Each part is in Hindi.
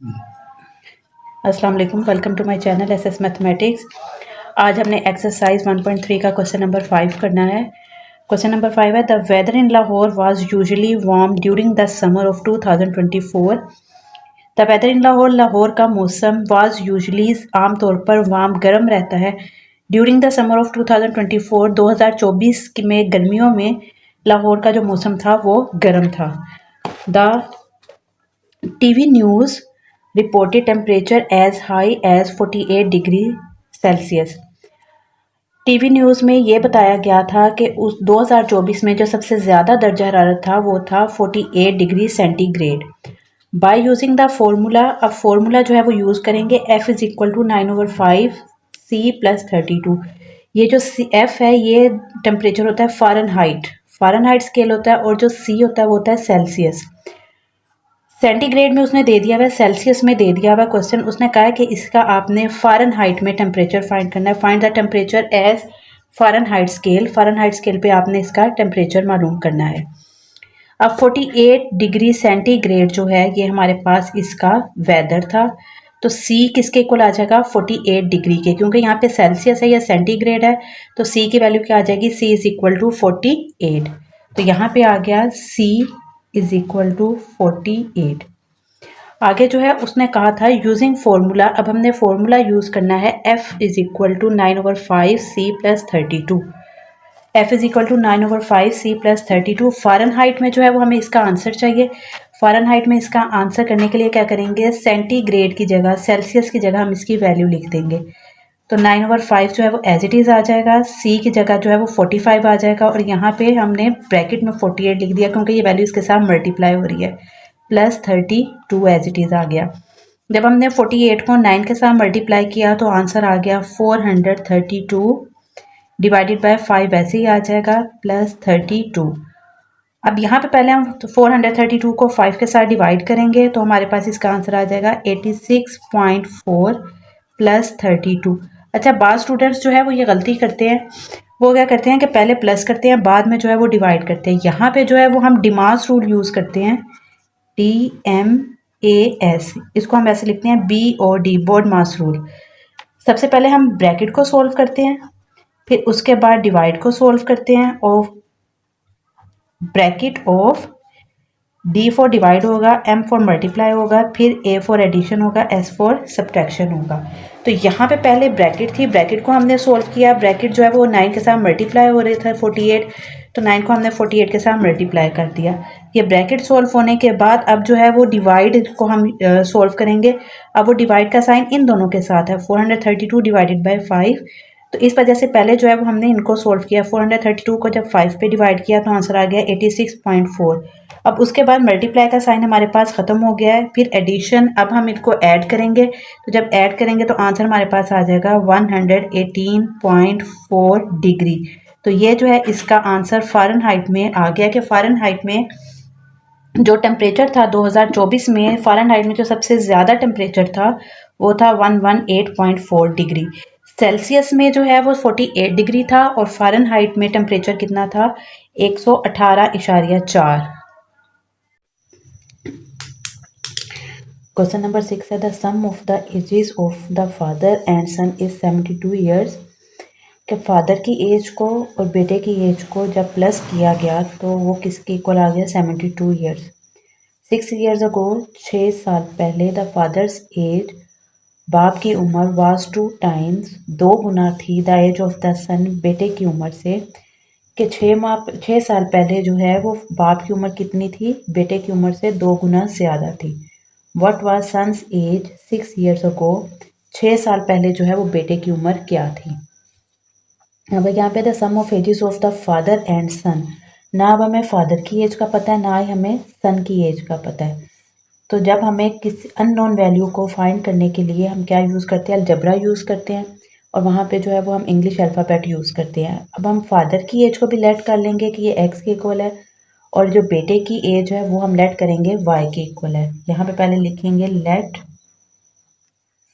अस्सलाम वालेकुम, welcome to my channel SS mathematics. आज हमने एक्सरसाइज 1.3 का क्वेश्चन नंबर 5 करना है। क्वेश्चन नंबर 5 है the weather in Lahore was usually warm during the summer of 2024। The weather in Lahore, Lahore का मौसम वाज यूजुअली आमतौर पर वार्म गर्म रहता है ड्यूरिंग द समर ऑफ 2024 2024 में गर्मियों में लाहौर का जो मौसम था वो गर्म था। The TV news reported temperature as high as 48 degree Celsius. TV news में ये बताया गया था कि उस 2024 में जो सबसे ज़्यादा दर्जा हरारत था वो था 48 degree centigrade. By using the formula, अब फार्मूला जो है वो यूज़ करेंगे F is equal to 9/5 C plus 32। ये जो F है ये टेम्परेचर होता है फ़ारेनहाइट स्केल होता है, और जो C होता है वो होता है सेल्सियस। सेंटीग्रेड में उसने दे दिया हुआ है, सेल्सियस में दे दिया हुआ क्वेश्चन। उसने कहा है कि इसका आपने फ़ारेनहाइट में टेम्परेचर फाइंड करना है। Find the temperature as Fahrenheit scale पे आपने इसका टेम्परेचर मालूम करना है। अब 48 डिग्री सेंटीग्रेड जो है ये हमारे पास इसका वेदर था, तो सी किसके इक्वल आ जाएगा 48 डिग्री के, क्योंकि यहाँ पे सेल्सियस है या सेंटीग्रेड है, तो सी की वैल्यू क्या आ जाएगी, सी इज इक्वल टू 48। तो यहाँ पे आ गया सी इज इक्वल टू 48। आगे जो है उसने कहा था यूजिंग फॉर्मूला, अब हमने फॉर्मूला यूज करना है F is equal to 9/5 C plus 32। F is equal to 9/5 C plus 32। Fahrenheit में जो है वो हमें इसका आंसर चाहिए। फ़ारेनहाइट में इसका आंसर करने के लिए क्या करेंगे, सेंटीग्रेड की जगह सेल्सियस की जगह हम इसकी वैल्यू लिख देंगे। तो 9/5 जो है वो एज इट इज़ आ जाएगा, सी की जगह जो है वो 45 आ जाएगा, और यहाँ पे हमने ब्रैकेट में 48 लिख दिया क्योंकि ये वैल्यू इसके साथ मल्टीप्लाई हो रही है, प्लस 32 एज इट इज़ आ गया। जब हमने 48 को 9 के साथ मल्टीप्लाई किया तो आंसर आ गया 432 डिवाइडेड बाय 5 ऐसे ही आ जाएगा, प्लस 32। अब यहाँ पे पहले हम 432 को 5 के साथ डिवाइड करेंगे तो हमारे पास इसका आंसर आ जाएगा 86.4 प्लस 32। अच्छा, बाद स्टूडेंट्स जो है वो ये गलती करते हैं, वो क्या करते हैं कि पहले प्लस करते हैं बाद में जो है वो डिवाइड करते हैं। यहाँ पे जो है वो हम डिमास रूल यूज़ करते हैं, DMAS, इसको हम ऐसे लिखते हैं BOD, बोर्ड मास रूल। सबसे पहले हम ब्रैकेट को सोल्व करते हैं, फिर उसके बाद डिवाइड को सोल्व करते हैं, और bracket of D for divide होगा, M फॉर मल्टीप्लाई होगा, फिर A फॉर एडिशन होगा, S फॉर सब्ट्रैक्शन होगा। तो यहाँ पे पहले ब्रैकेट थी, ब्रैकेट को हमने सोल्व किया। ब्रैकेट जो है वो 9 के साथ मल्टीप्लाई हो रहे थे 48, तो 9 को हमने 48 के साथ मल्टीप्लाई कर दिया। ये ब्रैकेट सोल्व होने के बाद अब जो है वो डिवाइड को हम सोल्व करेंगे। अब वो डिवाइड का साइन इन दोनों के साथ है, 432 डिवाइडेड बाई 5। तो इस वजह से पहले जो है वो हमने इनको सोल्व किया। 432 को जब 5 पे डिवाइड किया तो आंसर आ गया 86.4। अब उसके बाद मल्टीप्लाई का साइन हमारे पास ख़त्म हो गया है, फिर एडिशन, अब हम इनको ऐड करेंगे। तो जब ऐड करेंगे तो आंसर हमारे पास आ जाएगा 118.4 डिग्री। तो ये जो है इसका आंसर फ़ारेनहाइट में आ गया कि फ़ारेनहाइट में जो टेम्परेचर था 2024 में, फ़ारेनहाइट में जो सबसे ज़्यादा टेम्परेचर था वो था 118.4 डिग्री। सेल्सियस में जो है वो 48 डिग्री था, और फ़ारेनहाइट में टेम्परेचर कितना था, 118.4। क्वेश्चन नंबर 6 है the sum of the ages of the father and son is 72 years. कि फादर की एज को और बेटे की एज को जब प्लस किया गया तो वो किसके इक्वल आ गया, 72 ईयर्स। 6 ईयर्स अगो, 6 साल पहले, द फादर्स एज, बाप की उम्र, वाज 2 टाइम्स, 2 गुना थी, द एज ऑफ द सन, बेटे की उम्र से। कि 6 साल पहले जो है वो बाप की उम्र कितनी थी, बेटे की उम्र से 2 गुना ज़्यादा थी। What was son's age 6 years ago, 6 साल पहले जो है वो बेटे की उम्र क्या थी। अब यहाँ पे the sum of ages of the father and son, ना अब हमें फादर की एज का पता है ना ही हमें सन की एज का पता है। तो जब हमें किसी अननोन वैल्यू को फाइंड करने के लिए हम क्या यूज़ करते हैं, अलजबरा यूज़ करते हैं, और वहाँ पे जो है वो हम इंग्लिश अल्फ़ाबेट यूज़ करते हैं। अब हम फादर की एज को भी लेट कर लेंगे कि ये एक्स के इक्वल है, और जो बेटे की एज है वो हम लेट करेंगे वाई के इक्वल है। यहाँ पे पहले लिखेंगे let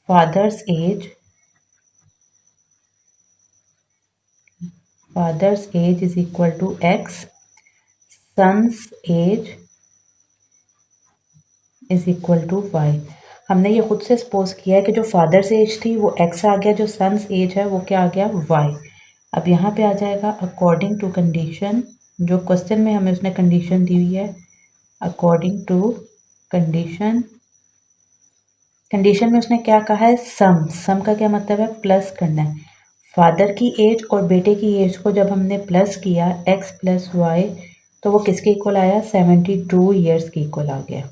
father's age is equal to x, son's age is equal to y. हमने ये खुद से सपोज किया है कि जो फादर्स एज थी वो x आ गया, जो सन्स एज है वो क्या आ गया y। अब यहाँ पे आ जाएगा अकॉर्डिंग टू कंडीशन, जो क्वेश्चन में हमें उसने कंडीशन दी हुई है, अकॉर्डिंग टू कंडीशन। कंडीशन में उसने क्या कहा है, सम का क्या मतलब है, प्लस करना है। फादर की एज और बेटे की एज को जब हमने प्लस किया x प्लस वाई, तो वो किसके इक्वल आया, 72 ईयर्स के इक्वल आ गया।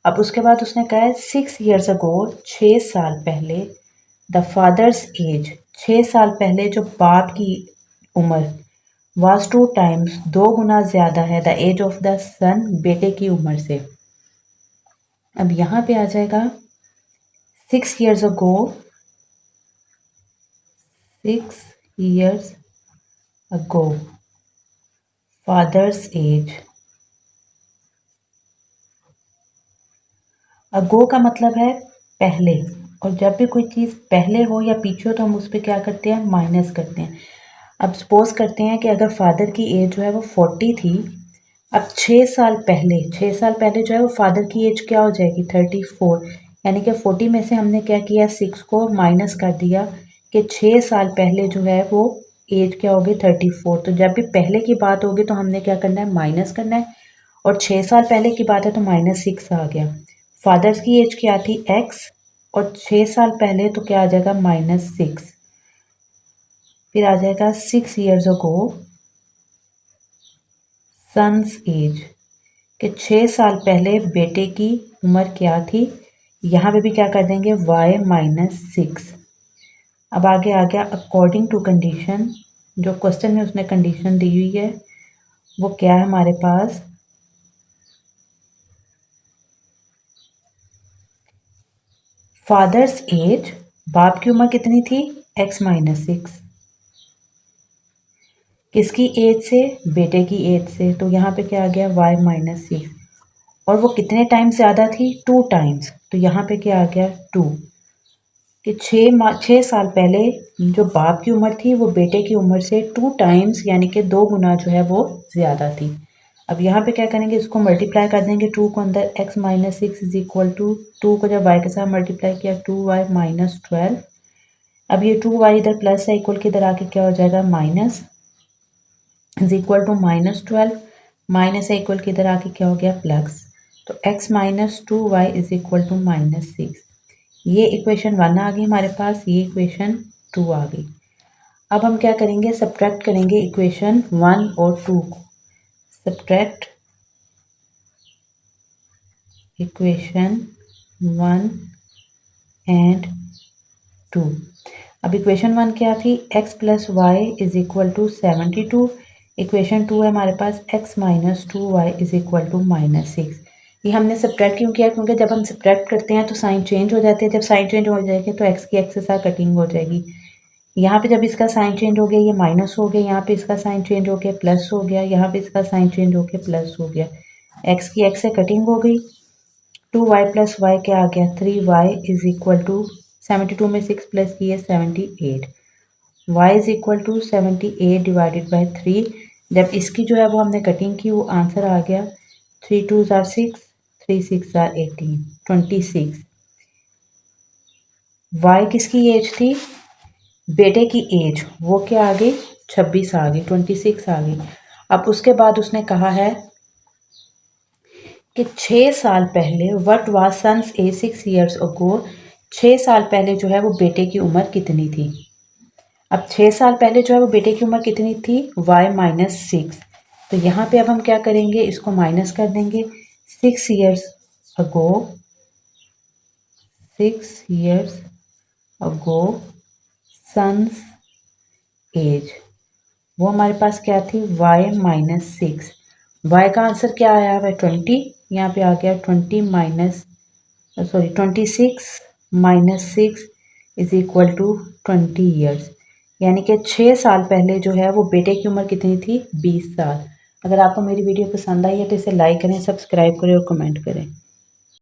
अब उसके बाद उसने कहा है 6 ईयर्स अगो, 6 साल पहले, द फादर्स एज, 6 साल पहले जो बाप की उम्र, वाज 2 टाइम्स, 2 गुना ज़्यादा है, द एज ऑफ द सन, बेटे की उम्र से। अब यहाँ पे आ जाएगा 6 years ago, 6 years ago, father's age। अगो का मतलब है पहले, और जब भी कोई चीज़ पहले हो या पीछे हो तो हम उस पर क्या करते हैं, माइनस करते हैं। अब सपोज करते हैं कि अगर फादर की एज जो है वो 40 थी, अब 6 साल पहले, 6 साल पहले जो है वो फादर की एज क्या हो जाएगी, 34। यानी कि 40 में से हमने क्या किया, 6 को माइनस कर दिया कि 6 साल पहले जो है वो एज क्या होगी, 34। तो जब भी पहले की बात होगी तो हमने क्या करना है, माइनस करना है, और 6 साल पहले की बात है तो -6 आ गया। फादर्स की एज क्या थी, x, और 6 साल पहले तो क्या आ जाएगा, -6। फिर आ जाएगा 6 ईयर्स अगो, सन्स एज, कि 6 साल पहले बेटे की उम्र क्या थी, यहाँ पे भी क्या कर देंगे, y -6। अब आगे आ गया अकॉर्डिंग टू कंडीशन, जो क्वेश्चन में उसने कंडीशन दी हुई है वो क्या है हमारे पास, फादर्स एज, बाप की उम्र कितनी थी, x -6, किसकी एज से, बेटे की एज से, तो यहाँ पे क्या आ गया, y -6, और वो कितने टाइम्स ज़्यादा थी, 2 टाइम्स, तो यहाँ पे क्या आ गया, 2, कि 6 साल पहले जो बाप की उम्र थी वो बेटे की उम्र से 2 टाइम्स, यानी कि 2 गुना जो है वो ज़्यादा थी। अब यहाँ पे क्या करेंगे, इसको मल्टीप्लाई कर देंगे, 2 को अंदर, x -6 इज इक्वल टू 2 को जब y के साथ मल्टीप्लाई किया 2y -12। अब ये 2y इधर प्लस है, इक्वल के इधर आके क्या हो जाएगा, minus, is equal to -12, minus है, इक्वल के इधर आके क्या हो गया, प्लस। तो x -2y is equal to -6। ये इक्वेशन 1 आ गई हमारे पास, ये इक्वेशन 2 आ गई। अब हम क्या करेंगे, सब्ट्रैक्ट करेंगे इक्वेशन 1 और 2 को, सब्ट्रैक्ट इक्वेशन 1 एंड 2। अब इक्वेशन 1 क्या थी, x plus y is equal to 72। Equation 2 है हमारे पास x -2y is equal to -6। ये हमने सब्ट्रैक्ट क्यों किया, क्योंकि जब हम सब्ट्रैक्ट करते हैं तो साइन चेंज हो जाती है, जब साइन चेंज हो जाएगी तो x की x के साथ कटिंग हो जाएगी। यहाँ पे जब इसका साइन चेंज हो गया ये माइनस हो गया, यहाँ पे इसका साइन चेंज हो गया प्लस हो गया, यहाँ पे इसका साइन चेंज हो गया प्लस हो गया, x की x से कटिंग हो गई। 2y प्लस वाई क्या आ गया, 3y इज इक्वल टू 72 में 6 प्लस किए 78, y is equal to 78 divided by 3। जब इसकी जो है वो हमने कटिंग की वो आंसर आ गया 3 2 ज़ार 6, 3 6 ज़ार 18, 26। y किसकी एज थी, बेटे की एज, वो क्या आ गई, 26 आ गई, 26 आ गई। अब उसके बाद उसने कहा है कि 6 साल पहले, what was son's age 6 years ago, 6 साल पहले जो है वो बेटे की उम्र कितनी थी। अब 6 साल पहले जो है वो बेटे की उम्र कितनी थी, y -6। तो यहाँ पे अब हम क्या करेंगे, इसको माइनस कर देंगे, 6 years ago, 6 years ago son's age, वो हमारे पास क्या थी, y -6। y का आंसर क्या आया है, 20, यहाँ पे आ गया 26 -6 इज इक्वल टू 20 ईयर्स, यानी कि 6 साल पहले जो है वो बेटे की उम्र कितनी थी, 20 साल। अगर आपको मेरी वीडियो पसंद आई है तो इसे लाइक करें, सब्सक्राइब करें और कमेंट करें।